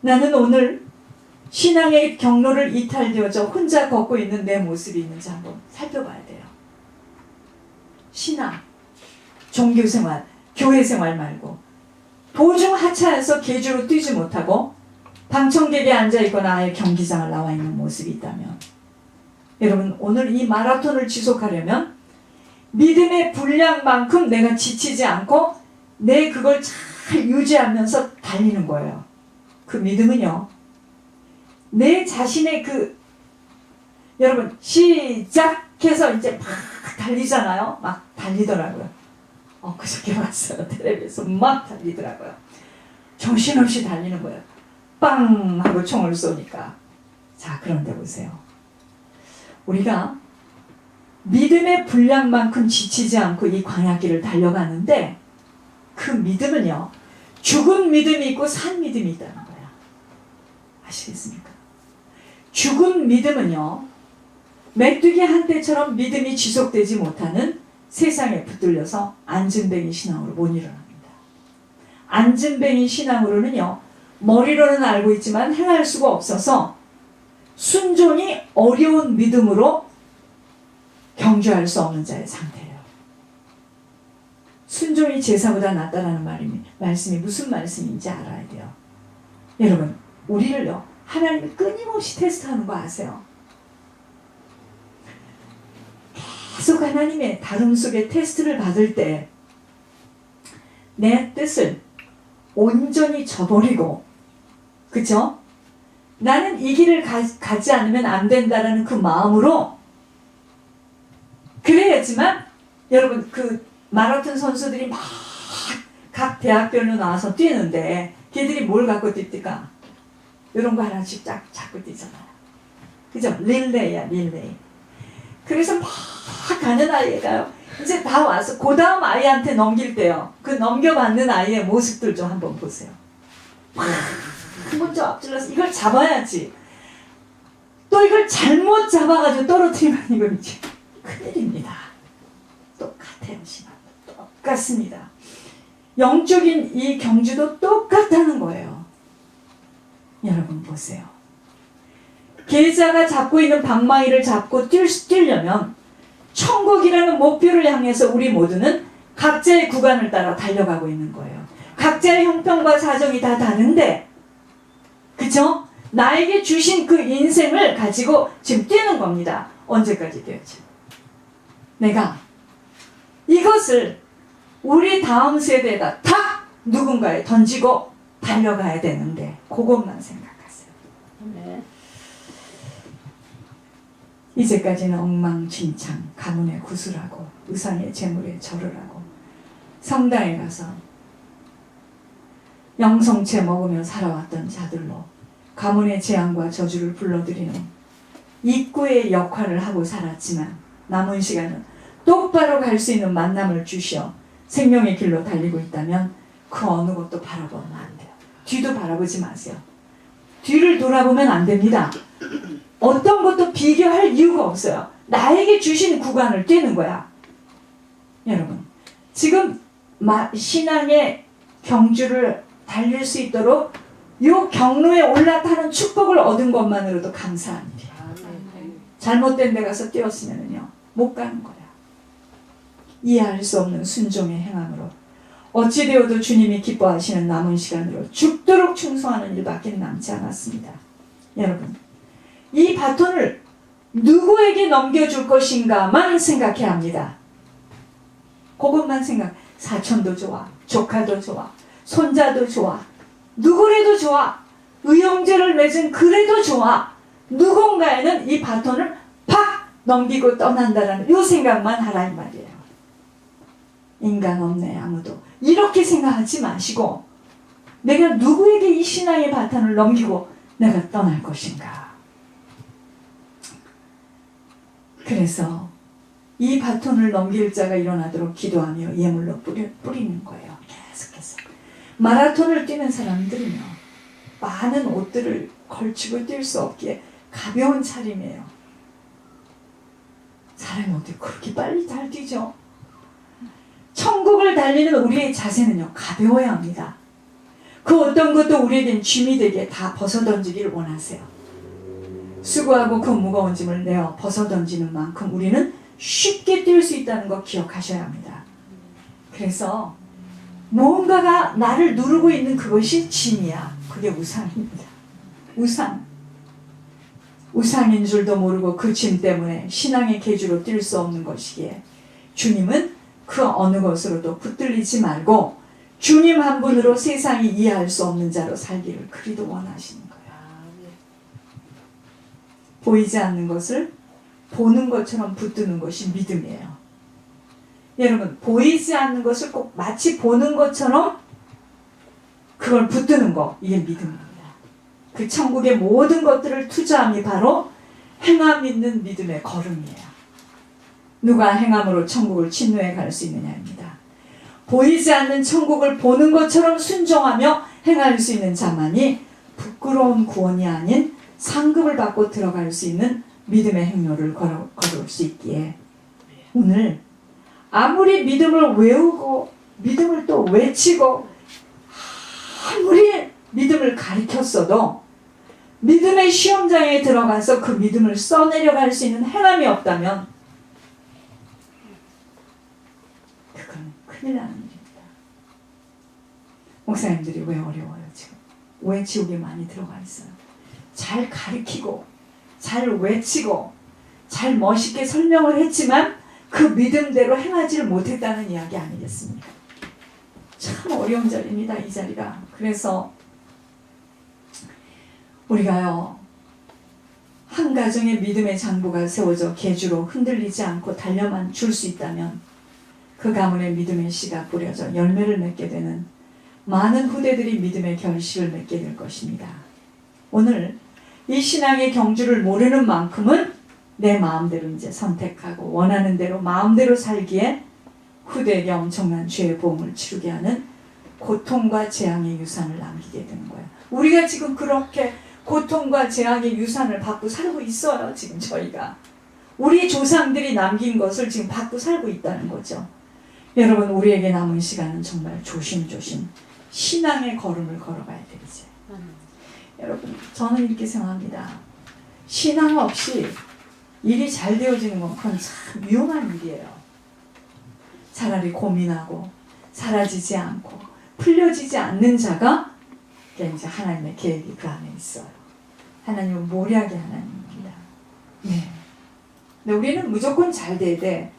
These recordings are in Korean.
나는 오늘 신앙의 경로를 이탈되어져 혼자 걷고 있는 내 모습이 있는지 한번 살펴봐야 돼요. 신앙, 종교생활, 교회생활 말고 도중 하차해서 계주로 뛰지 못하고 방청객에 앉아있거나 아예 경기장을 나와 있는 모습이 있다면, 여러분 오늘 이 마라톤을 지속하려면 믿음의 분량만큼 내가 지치지 않고 내 그걸 잘 유지하면서 달리는 거예요. 그 믿음은요, 내 자신의 여러분 시작해서 이제 막 달리잖아요. 막 달리더라고요. 그저께 봤어요. 텔레비에서 막 달리더라고요. 정신없이 달리는 거예요. 빵 하고 총을 쏘니까. 자, 그런데 보세요. 우리가 믿음의 분량만큼 지치지 않고 이 광야길을 달려가는데, 그 믿음은요, 죽은 믿음이 있고 산 믿음이 있다는 거야. 아시겠습니까? 죽은 믿음은요, 메뚜기 한때처럼 믿음이 지속되지 못하는 세상에 붙들려서 앉은뱅이 신앙으로 못 일어납니다. 앉은뱅이 신앙으로는요, 머리로는 알고 있지만 행할 수가 없어서 순종이 어려운 믿음으로 경주할 수 없는 자의 상태예요. 순종이 제사보다 낫다라는 말씀이 무슨 말씀인지 알아야 돼요. 여러분, 우리를요, 하나님이 끊임없이 테스트하는 거 아세요? 계속 하나님의 다름 속에 테스트를 받을 때 내 뜻을 온전히 저버리고, 그쵸? 나는 이 길을 가지 않으면 안 된다라는 그 마음으로, 그래야지만 여러분 그 마라톤 선수들이 막 각 대학별로 나와서 뛰는데 걔들이 뭘 갖고 뜁니까? 이런 거 하나씩 잡고 뛰잖아요. 그죠? 릴레이야, 릴레이. 그래서 막 가는 아이가요, 이제 다 와서 그 다음 아이한테 넘길 때요, 그 넘겨받는 아이의 모습들 좀 한번 보세요. 막 먼저 앞질러서 이걸 잡아야지. 또 이걸 잘못 잡아가지고 떨어뜨리면 이건 이제 큰일입니다. 똑같아요. 신앙도 똑같습니다. 영적인 이 경주도 똑같다는 거예요. 여러분 보세요. 계자가 잡고 있는 방망이를 잡고 뛰려면 천국이라는 목표를 향해서 우리 모두는 각자의 구간을 따라 달려가고 있는 거예요. 각자의 형편과 사정이 다 다른데, 그죠? 나에게 주신 그 인생을 가지고 지금 뛰는 겁니다. 언제까지 뛰었지? 내가 이것을 우리 다음 세대에다 탁 누군가에 던지고 달려가야 되는데, 그것만 생각하세요. 네. 이제까지는 엉망진창 가문에 구슬하고 의상의 재물에 절을 하고 성당에 가서 영성채 먹으며 살아왔던 자들로 가문의 재앙과 저주를 불러들이는 입구의 역할을 하고 살았지만, 남은 시간은 똑바로 갈 수 있는 만남을 주시어 생명의 길로 달리고 있다면 그 어느 것도 바라보면 안 돼요. 뒤도 바라보지 마세요. 뒤를 돌아보면 안 됩니다. 어떤 것도 비교할 이유가 없어요. 나에게 주신 구간을 뛰는 거야. 여러분, 지금 신앙의 경주를 달릴 수 있도록 이 경로에 올라타는 축복을 얻은 것만으로도 감사한 일이야. 잘못된 데 가서 뛰었으면요, 못 가는 거야. 이해할 수 없는 순종의 행함으로 어찌되어도 주님이 기뻐하시는 남은 시간으로 죽도록 충성하는 일밖에 남지 않았습니다. 여러분, 이 바톤을 누구에게 넘겨줄 것인가만 생각해야 합니다. 그것만 사촌도 좋아, 조카도 좋아, 손자도 좋아, 누구래도 좋아, 의형제를 맺은 그래도 좋아, 누군가에는 이 바톤을 팍 넘기고 떠난다라는 이 생각만 하라 이 말이에요. 인간 없네 아무도, 이렇게 생각하지 마시고 내가 누구에게 이 신앙의 바톤을 넘기고 내가 떠날 것인가. 그래서 이 바톤을 넘길 자가 일어나도록 기도하며 예물로 뿌리는 거예요. 계속해서 마라톤을 뛰는 사람들은요, 많은 옷들을 걸치고 뛸 수 없기에 가벼운 차림이에요. 사람이 어떻게 그렇게 빨리 잘 뛰죠? 천국을 달리는 우리의 자세는요, 가벼워야 합니다. 그 어떤 것도 우리에겐 짐이 되게 다 벗어던지기를 원하세요. 수고하고 그 무거운 짐을 내어 벗어던지는 만큼 우리는 쉽게 뛸 수 있다는 거 기억하셔야 합니다. 그래서 무언가가 나를 누르고 있는 그것이 짐이야. 그게 우상입니다. 우상인 줄도 모르고 그 짐 때문에 신앙의 계주로 뛸 수 없는 것이기에 주님은 그 어느 것으로도 붙들리지 말고 주님 한 분으로 세상이 이해할 수 없는 자로 살기를 그리도 원하시는 거예요. 보이지 않는 것을 보는 것처럼 붙드는 것이 믿음이에요. 여러분, 보이지 않는 것을 꼭 마치 보는 것처럼 그걸 붙드는 거, 이게 믿음입니다. 그 천국의 모든 것들을 투자함이 바로 행함 있는 믿음의 걸음이에요. 누가 행함으로 천국을 침노해 갈 수 있느냐입니다. 보이지 않는 천국을 보는 것처럼 순종하며 행할 수 있는 자만이 부끄러운 구원이 아닌 상급을 받고 들어갈 수 있는 믿음의 행로를 걸어올 수 있기에 오늘 아무리 믿음을 외우고 믿음을 또 외치고 아무리 믿음을 가르쳤어도 믿음의 시험장에 들어가서 그 믿음을 써내려갈 수 있는 행함이 없다면 그건 큰일 나는 일입니다. 목사님들이 왜 어려워요 지금? 왜 지옥에 많이 들어가 있어요? 잘 가르치고 잘 외치고 잘 멋있게 설명을 했지만 그 믿음대로 행하지를 못했다는 이야기 아니겠습니까? 참 어려운 자리입니다, 이 자리가. 그래서 우리가요, 한 가정의 믿음의 장부가 세워져 계주로 흔들리지 않고 달려만 줄 수 있다면 그 가문의 믿음의 씨가 뿌려져 열매를 맺게 되는 많은 후대들이 믿음의 결실을 맺게 될 것입니다. 오늘 이 신앙의 경주를 모르는 만큼은 내 마음대로 이제 선택하고 원하는 대로 마음대로 살기에 후대에게 엄청난 죄의 보응을 치르게 하는 고통과 재앙의 유산을 남기게 되는 거예요. 우리가 지금 그렇게 고통과 재앙의 유산을 받고 살고 있어요. 지금 저희가 우리 조상들이 남긴 것을 지금 받고 살고 있다는 거죠. 여러분, 우리에게 남은 시간은 정말 조심조심 신앙의 걸음을 걸어가야 되겠죠. 여러분, 저는 이렇게 생각합니다. 신앙 없이 일이 잘 되어지는 건 그건 참 위험한 일이에요. 차라리 고민하고 사라지지 않고 풀려지지 않는 자가 이제 하나님의 계획이 그 안에 있어요. 하나님은 모략의 하나님입니다. 네. 근데 우리는 무조건 잘 돼야 돼.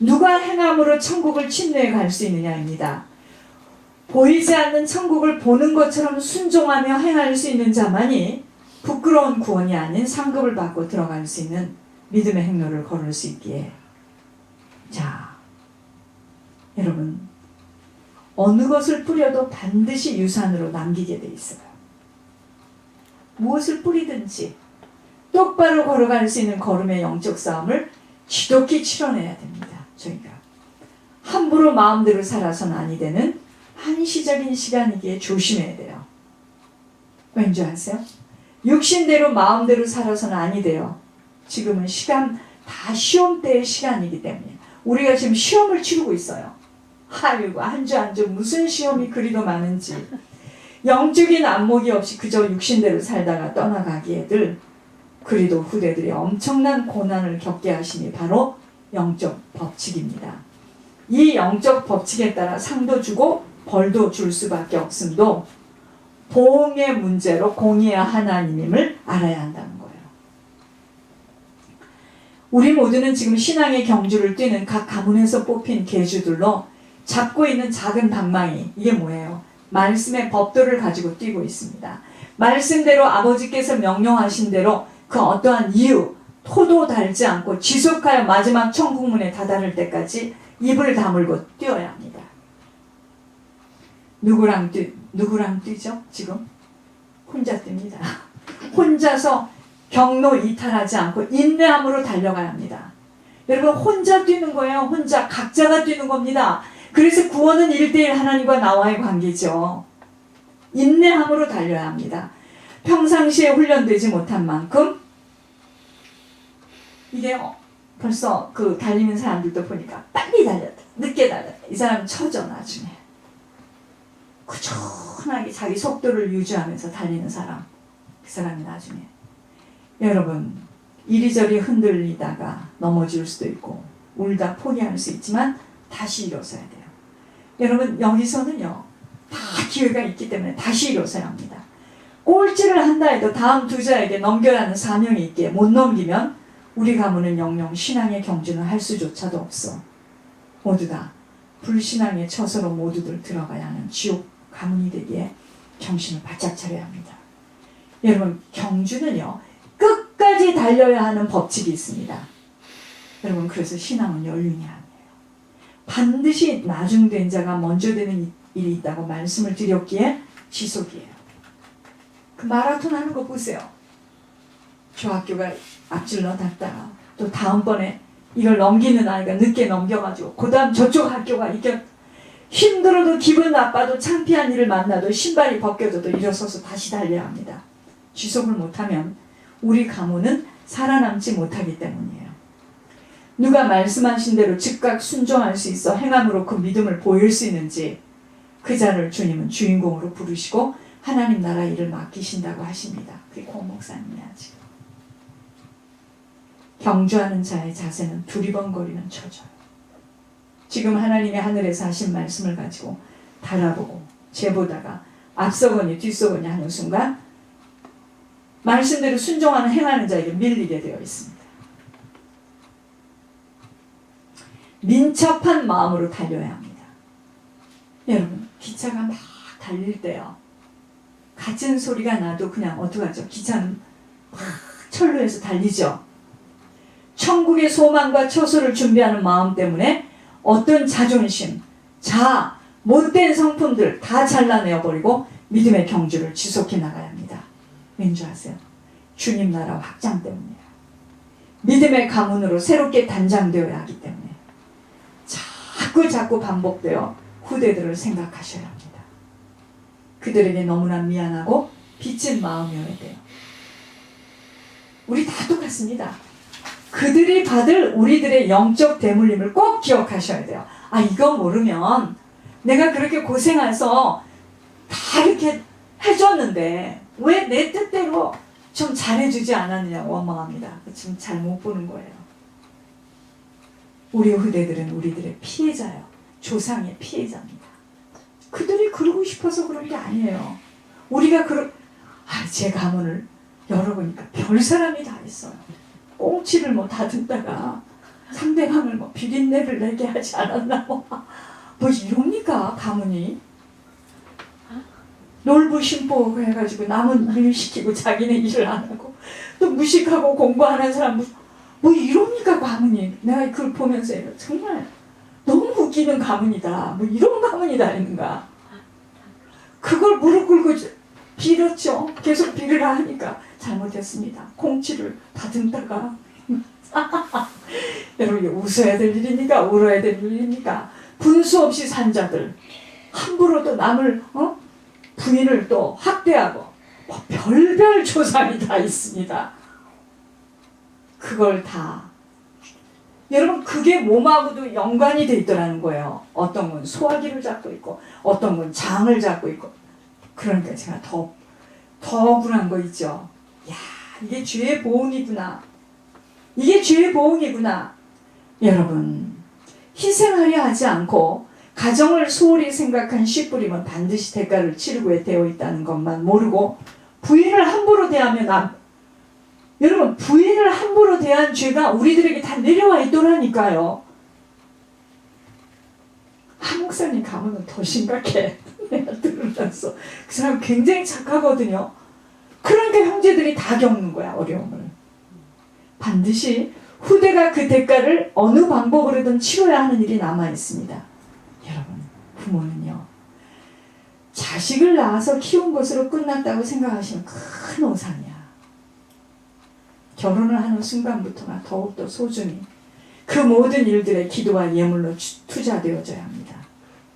누가 행함으로 천국을 침노해 갈 수 있느냐입니다. 보이지 않는 천국을 보는 것처럼 순종하며 행할 수 있는 자만이 부끄러운 구원이 아닌 상급을 받고 들어갈 수 있는 믿음의 행로를 걸을 수 있기에, 자, 여러분, 어느 것을 뿌려도 반드시 유산으로 남기게 돼 있어요. 무엇을 뿌리든지 똑바로 걸어갈 수 있는 걸음의 영적 싸움을 지독히 치러내야 됩니다. 저희가 함부로 마음대로 살아서는 아니 되는 한시적인 시간이기에 조심해야 돼요. 왠지 아세요? 육신대로 마음대로 살아서는 아니 돼요. 지금은 시간 다 시험 때의 시간이기 때문에 우리가 지금 시험을 치르고 있어요. 아이고, 한 주 한 주 무슨 시험이 그리도 많은지. 영적인 안목이 없이 그저 육신대로 살다가 떠나가기에들 그리도 후대들이 엄청난 고난을 겪게 하심이 바로 영적 법칙입니다. 이 영적 법칙에 따라 상도 주고 벌도 줄 수밖에 없음도 보응의 문제로 공의의 하나님임을 알아야 한다는 거예요. 우리 모두는 지금 신앙의 경주를 뛰는 각 가문에서 뽑힌 계주들로 잡고 있는 작은 방망이, 이게 뭐예요? 말씀의 법도를 가지고 뛰고 있습니다. 말씀대로 아버지께서 명령하신 대로 그 어떠한 이유, 토도 달지 않고 지속하여 마지막 천국문에 다다를 때까지 입을 다물고 뛰어야 합니다. 누구랑 뛰죠? 지금? 혼자 뜁니다. 혼자서 경로 이탈하지 않고 인내함으로 달려가야 합니다. 여러분, 혼자 뛰는 거예요. 혼자, 각자가 뛰는 겁니다. 그래서 구원은 1대1 하나님과 나와의 관계죠. 인내함으로 달려야 합니다. 평상시에 훈련되지 못한 만큼 이게 벌써 그 달리는 사람들도 보니까 빨리 달렸다, 늦게 달렸다. 이 사람 처져 나중에. 꾸준하게 자기 속도를 유지하면서 달리는 사람, 그 사람이 나중에 여러분 이리저리 흔들리다가 넘어질 수도 있고 울다 포기할 수 있지만 다시 일어서야 돼요. 여러분 여기서는요 다 기회가 있기 때문에 다시 일어서야 합니다. 꼴찌를 한다 해도 다음 두자에게 넘겨야 하는 사명이 있기에 못 넘기면 우리 가문은 영영 신앙의 경주는 할 수조차도 없어. 모두 다 불신앙의 처소로 모두들 들어가야 하는 지옥 가문이 되기에 정신을 바짝 차려야 합니다. 여러분 경주는요 끝까지 달려야 하는 법칙이 있습니다. 여러분 그래서 신앙은 연륜이 아니에요. 반드시 나중된 자가 먼저 되는 일이 있다고 말씀을 드렸기에 지속이에요. 그 마라톤 하는 거 보세요. 저 학교가 앞질러 갔다가 또 다음번에 이걸 넘기는 아이가 늦게 넘겨가지고 그 다음 저쪽 학교가 이게 힘들어도 기분 나빠도 창피한 일을 만나도 신발이 벗겨져도 일어서서 다시 달려야 합니다. 지속을 못하면 우리 가문은 살아남지 못하기 때문이에요. 누가 말씀하신 대로 즉각 순종할 수 있어 행함으로 그 믿음을 보일 수 있는지 그 자를 주님은 주인공으로 부르시고 하나님 나라 일을 맡기신다고 하십니다. 그게 고 목사님이야 지금. 경주하는 자의 자세는 두리번거리면 쳐져요. 지금 하나님의 하늘에서 하신 말씀을 가지고 달아보고 재보다가 앞서거니 뒤서거니 하는 순간 말씀대로 순종하는 행하는 자에게 밀리게 되어 있습니다. 민첩한 마음으로 달려야 합니다. 여러분 기차가 막 달릴 때요. 잦은 소리가 나도 그냥 어떡하죠? 기차는 막 철로에서 달리죠. 천국의 소망과 처소를 준비하는 마음 때문에 어떤 자존심, 자아, 못된 성품들 다 잘라내어버리고 믿음의 경주를 지속해 나가야 합니다. 왠지 아세요? 주님 나라 확장 때문이에요. 믿음의 가문으로 새롭게 단장되어야 하기 때문에 자꾸 반복되어 후대들을 생각하셔야 합니다. 그들에게 너무나 미안하고 빚진 마음이어야 돼요. 우리 다 똑같습니다. 그들이 받을 우리들의 영적 대물림을 꼭 기억하셔야 돼요. 아 이거 모르면 내가 그렇게 고생해서 다 이렇게 해줬는데 왜 내 뜻대로 좀 잘해주지 않았느냐고 원망합니다. 지금 잘 못 보는 거예요. 우리 후대들은 우리들의 피해자예요. 조상의 피해자입니다. 그들이 그러고 싶어서 그런 게 아니에요. 우리가 제 가문을 열어보니까 별 사람이 다 있어요. 꽁치를 뭐 다듬다가 상대방을 뭐 비린내를 내게 하지 않았나 뭐 이럽니까 가문이? 놀부심보 해가지고 남은 일 시키고 자기네 일을 안 하고 또 무식하고 공부 안 한 사람 뭐 이럽니까 가문이? 내가 그걸 보면서 정말 너무 웃기는 가문이다. 뭐 이런 가문이다 했는가? 그걸 무릎 꿇고 빌었죠. 계속 빌으라 하니까 잘못했습니다. 꽁치를 다듬다가 여러분 이게 웃어야 될 일입니까? 울어야 될 일입니까? 분수 없이 산 자들 함부로 또 남을 부인을 또 학대하고 별별 조상이 다 있습니다. 그걸 다 여러분 그게 몸하고도 연관이 돼 있더라는 거예요. 어떤 건 소화기를 잡고 있고 어떤 건 장을 잡고 있고 그러니까 제가 더 억울한 거 있죠. 야 이게 죄의 보응이구나. 이게 죄의 보응이구나. 여러분 희생하려 하지 않고 가정을 소홀히 생각한 씨뿌림은 반드시 대가를 치르고에 되어 있다는 것만 모르고 부인을 함부로 대하면 여러분 부인을 함부로 대한 죄가 우리들에게 다 내려와 있더라니까요. 한 목사님 가문은 더 심각해. 내가 들으면서 그 사람 굉장히 착하거든요. 그러니까 형제들이 다 겪는 거야 어려움을. 반드시 후대가 그 대가를 어느 방법으로든 치러야 하는 일이 남아 있습니다. 여러분 부모는요 자식을 낳아서 키운 것으로 끝났다고 생각하시면 큰 오산이야. 결혼을 하는 순간부터가 더욱더 소중히 그 모든 일들에 기도와 예물로 투자되어져야 합니다.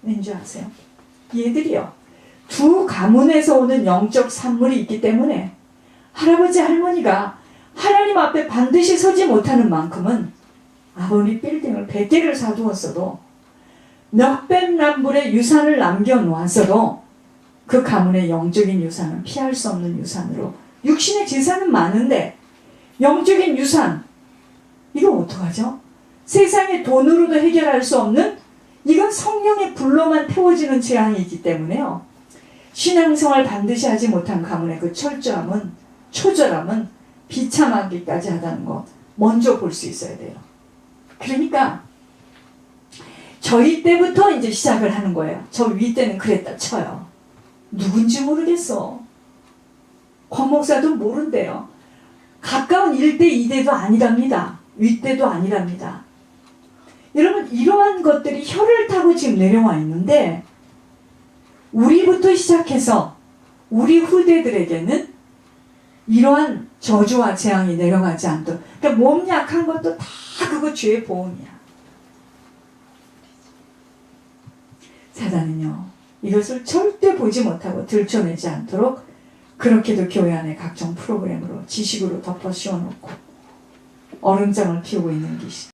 왠지 아세요? 얘들이요 두 가문에서 오는 영적 산물이 있기 때문에 할아버지 할머니가 하나님 앞에 반드시 서지 못하는 만큼은 아버지 빌딩을 100개를 사두었어도 몇백 남불의 유산을 남겨놓았어도 그 가문의 영적인 유산은 피할 수 없는 유산으로, 육신의 재산은 많은데 영적인 유산, 이거 어떡하죠? 세상의 돈으로도 해결할 수 없는, 이건 성령의 불로만 태워지는 재앙이기 때문에요. 신앙생활 반드시 하지 못한 가문의 그 철저함은, 초절함은 비참하기까지 하다는 것 먼저 볼 수 있어야 돼요. 그러니까 저희 때부터 이제 시작을 하는 거예요. 저 위 때는 그랬다 쳐요. 누군지 모르겠어. 권 목사도 모른대요. 가까운 1대 2대도 아니랍니다. 윗대도 아니랍니다. 여러분, 이러한 것들이 혀를 타고 지금 내려와 있는데, 우리부터 시작해서 우리 후대들에게는 이러한 저주와 재앙이 내려가지 않도록, 그러니까 몸 약한 것도 다 그거 죄의 보험이야. 사단은요, 이것을 절대 보지 못하고 들춰내지 않도록 그렇게도 교회 안에 각종 프로그램으로 지식으로 덮어 씌워놓고 얼음장을 피우고 있는 것이